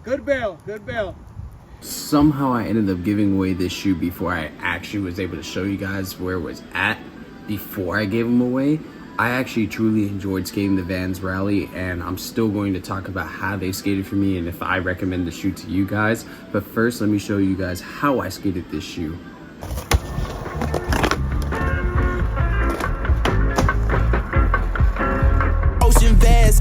Good bail, good bail. Somehow I ended up giving away this shoe before I actually was able to show you guys where it was at before I gave them away. I actually truly enjoyed skating the Vans Rowley, and I'm still going to talk about how they skated for me and if I recommend the shoe to you guys. But first, let me show you guys how I skated this shoe.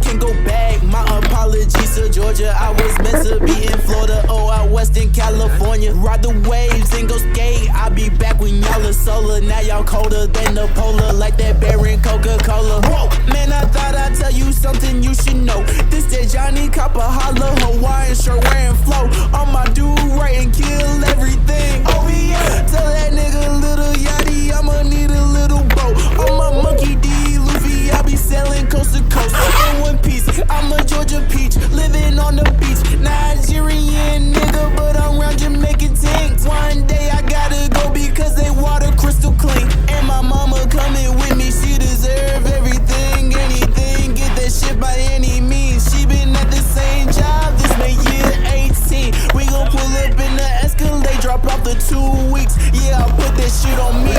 Can't go back, my apologies to Georgia. I was meant to be in Florida, oh, out west in California. Ride the waves and go skate, I'll be back when y'all are solar. Now y'all colder than the polar, like that Baron Coca-Cola. Whoa, man, I thought I'd tell you something you should know. This that Johnny Copper holla, Hawaiian shirt wearing flow. On my dude right and kill everything. Oh yeah, tell that nigga little yachty, I'ma need a little boat. On my monkey D, Luffy, I'll be sailing coast to coast. In one piece, I'm a Georgia peach, living on the beach. Nigerian nigga, but I'm round Jamaican tanks. One day I gotta go because they water crystal clean. And my mama coming with me, she deserve everything, anything. Get that shit by any means. She been at the same job, this May year 18. We gon' pull up in the Escalade, drop off the 2 weeks. Yeah, I'll put that shit on me.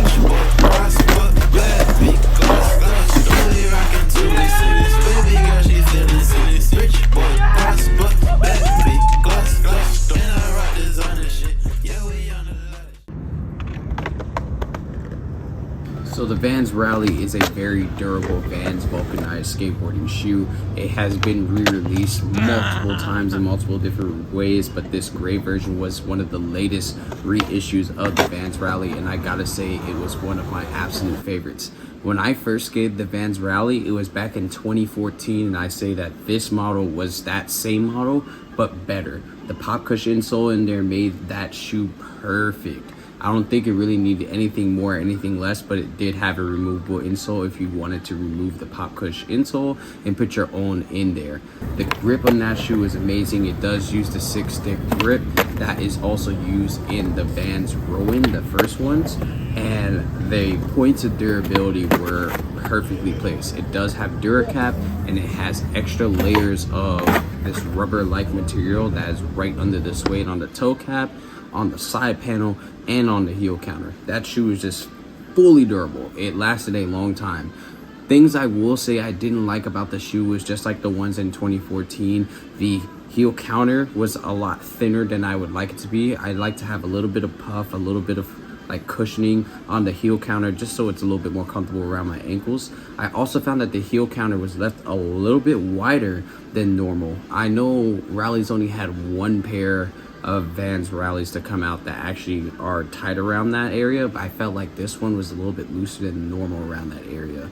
So the Vans Rowley is a very durable Vans vulcanized skateboarding shoe. It has been re-released multiple times in multiple different ways, but this gray version was one of the latest reissues of the Vans Rowley, and I gotta say it was one of my absolute favorites. When I first skated the Vans Rowley, it was back in 2014, and I say that this model was that same model, but better. The pop cushion insole in there made that shoe perfect. I don't think it really needed anything more or anything less, but it did have a removable insole if you wanted to remove the pop cush insole and put your own in there. The grip on that shoe is amazing. It does use the 6-stick grip that is also used in the Vans Rowan, the first ones, and the points of durability were perfectly placed. It does have DuraCap, and it has extra layers of this rubber-like material that is right under the suede on the toe cap, on the side panel, and on the heel counter. That shoe is just fully durable. It lasted a long time. Things I will say I didn't like about the shoe was just like the ones in 2014. The heel counter was a lot thinner than I would like it to be. I like to have a little bit of puff, a little bit of like cushioning on the heel counter just so it's a little bit more comfortable around my ankles. I also found that the heel counter was left a little bit wider than normal. I know Rowley's only had one pair of Vans Rowleys to come out that actually are tight around that area, but I felt like this one was a little bit looser than normal around that area.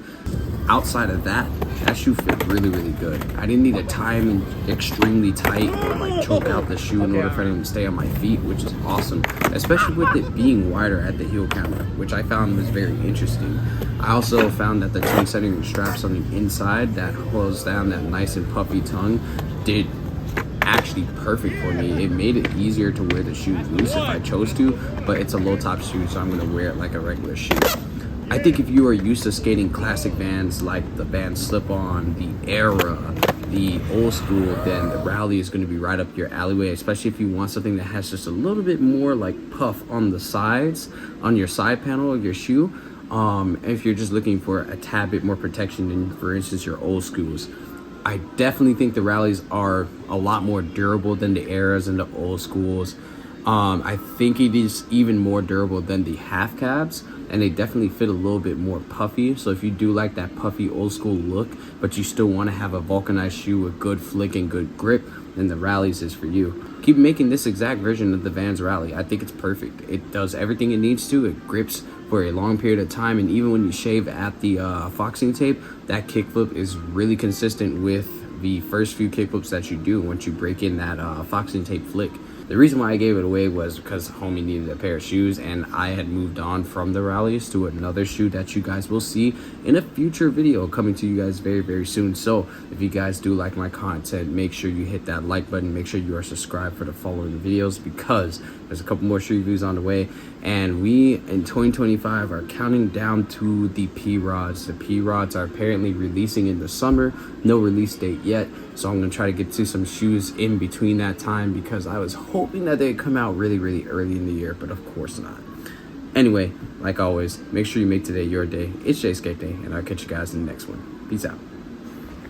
Outside of that, that shoe fit really, really good. I didn't need to tie them extremely tight or like choke out the shoe in order for them to stay on my feet, which is awesome, especially with it being wider at the heel counter, which I found was very interesting. I also found that the tongue setting straps on the inside that holds down that nice and puffy tongue did actually perfect for me. It made it easier to wear the shoe loose if I chose to, but it's a low top shoe, so I'm gonna wear it like a regular shoe. I think if you are used to skating classic Vans like the Vans Slip-On, the Era, the old school, then the Rowley is gonna be right up your alleyway, especially if you want something that has just a little bit more like puff on the sides, on your side panel of your shoe. If you're just looking for a tad bit more protection than, for instance, your old schools. I definitely think the Rowleys are a lot more durable than the Eras and the old schools. I think it is even more durable than the half cabs, and they definitely fit a little bit more puffy. So if you do like that puffy old school look, but you still want to have a vulcanized shoe with good flick and good grip, then the Rowleys is for you. Keep making this exact version of the Vans Rowley. I think it's perfect. It does everything it needs to. It grips for a long period of time, and even when you shave at the foxing tape, that kickflip is really consistent with the first few kickflips that you do once you break in that foxing tape flick. The reason why I gave it away was because homie needed a pair of shoes, and I had moved on from the Rowleys to another shoe that you guys will see in a future video coming to you guys very, very soon. So if you guys do like my content, make sure you hit that like button. Make sure you are subscribed for the following videos, because there's a couple more shoe reviews on the way, And we in 2025 are counting down to the P-Rods. The P-Rods are apparently releasing in the summer. No release date yet. So I'm going to try to get to some shoes in between that time, because I was hoping that they'd come out really, really early in the year, but of course not. Anyway, like always, make sure you make today your day. It's JaySkateDay, and I'll catch you guys in the next one. Peace out.